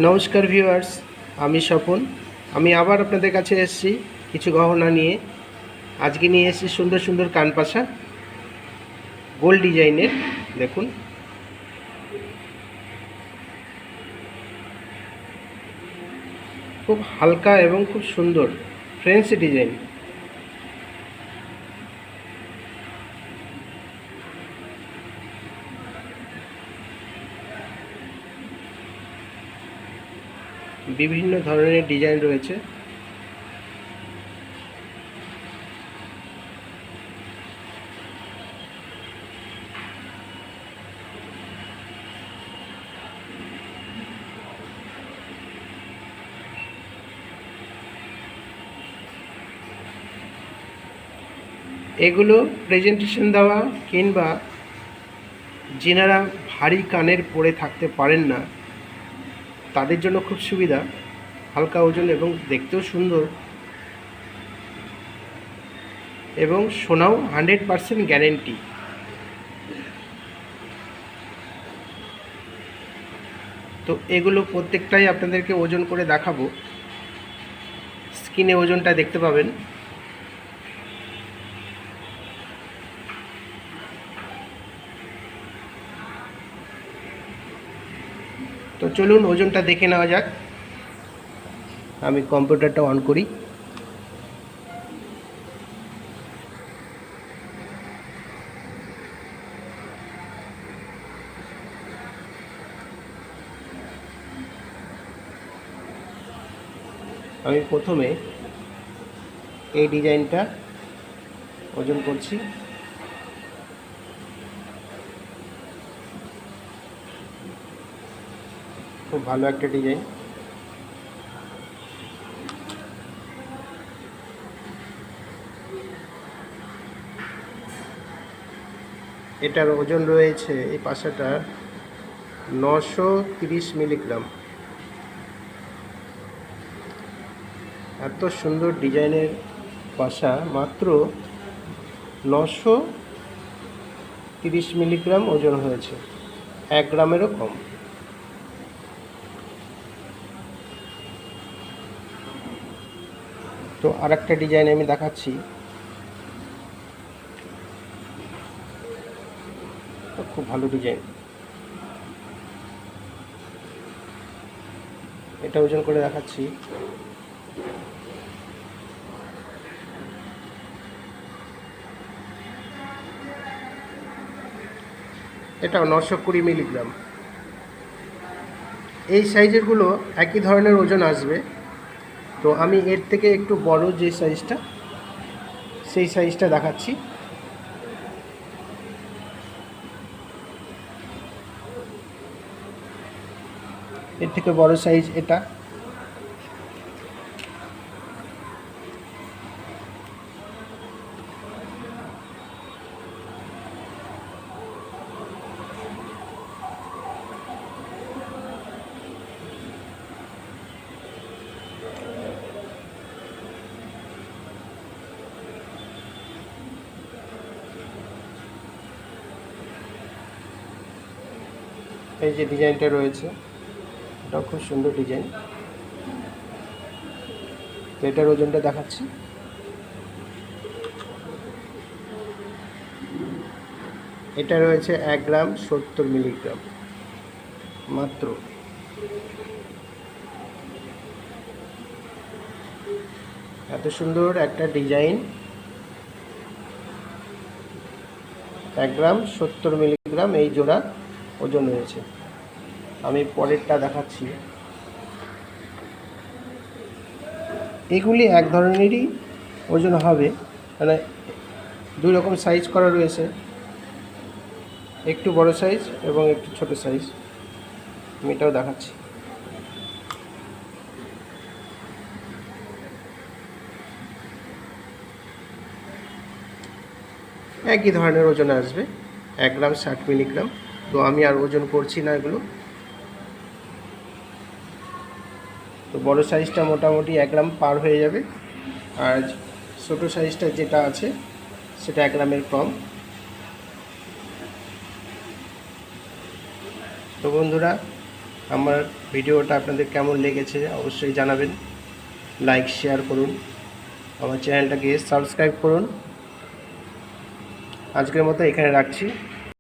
নমস্কার ভিউয়ার্স, আমি স্বপন। আমি আবার আপনাদের কাছে এসেছি কিছু গহনা নিয়ে। আজকে নিয়ে এসেছি সুন্দর সুন্দর কানপাশা গোল ডিজাইনের। দেখুন, খুব হালকা এবং খুব সুন্দর ফ্রেন্সি ডিজাইন। বিভিন্ন ধরনের ডিজাইন রয়েছে। এগুলো প্রেজেন্টেশন দেওয়া কিংবা যেনারা ভারী কানের পরে থাকতে পারেন না তাদের জন্য খুব সুবিধা। হালকা ওজন এবং দেখতেও সুন্দর, এবং সোনাও 100% গ্যারেন্টি। তো এগুলো প্রত্যেকটাই আপনাদেরকে ওজন করে দেখাবো। স্ক্রিনে ওজনটা দেখতে পাবেন। তো চলুন ওজনটা দেখে নেওয়া যাক। আমি কম্পিউটারটা অন করি। আমি প্রথমে এই ডিজাইনটা ওজন করছি। খুব ভালো একটা ডিজাইন। এটার ওজন রয়েছে এই পাশাটার 930 মিলিগ্রাম। এত সুন্দর ডিজাইনের পাশা মাত্র 930 মিলিগ্রাম ওজন হয়েছে, 1 গ্রামেরও কম। তো আরেকটা ডিজাইন আমি দেখাচ্ছি। খুব ভালো ডিজাইন। এটা ওজন করে দেখাচ্ছি। এটাও 920 মিলিগ্রাম। এই সাইজেরগুলো একই ধরনের ওজন আসবে। তো আমি এর থেকে একটু বড় যে সাইজটা, সেই সাইজটা দেখাচ্ছি। এর থেকে বড় সাইজ এটা। এই যে ডিজাইনটা রয়েছে, এটাও খুব সুন্দর ডিজাইন। তো এটার ওজনটা দেখাচ্ছি। এটা রয়েছে 1 গ্রাম 70 মিলিগ্রাম মাত্র। এত সুন্দর একটা ডিজাইন, 1 গ্রাম 70 মিলিগ্রাম এই জোড়া ওজন রয়েছে। আমি পরেরটা দেখাচ্ছি। এগুলি এক ধরনেরই ওজন হবে, মানে দুই রকম সাইজ করা রয়েছে, একটু বড় সাইজ এবং একটু ছোট সাইজ। আমি এটাও দেখাচ্ছি। একই ধরনের ওজন আসবে, 1 গ্রাম 60 মিলিগ্রাম। তো আমি আর ওজন করছি না এগুলো। তো বড় সাইজটা মোটামুটি 1 গ্রাম পার হয়ে যাবে, আর ছোটো সাইজটা যেটা আছে সেটা 1 গ্রামের কম। তো বন্ধুরা, আমার ভিডিওটা আপনাদের কেমন লেগেছে অবশ্যই জানাবেন, লাইক শেয়ার করুন, আমার চ্যানেলটাকে সাবস্ক্রাইব করুন। আজকের মতো এখানে রাখছি।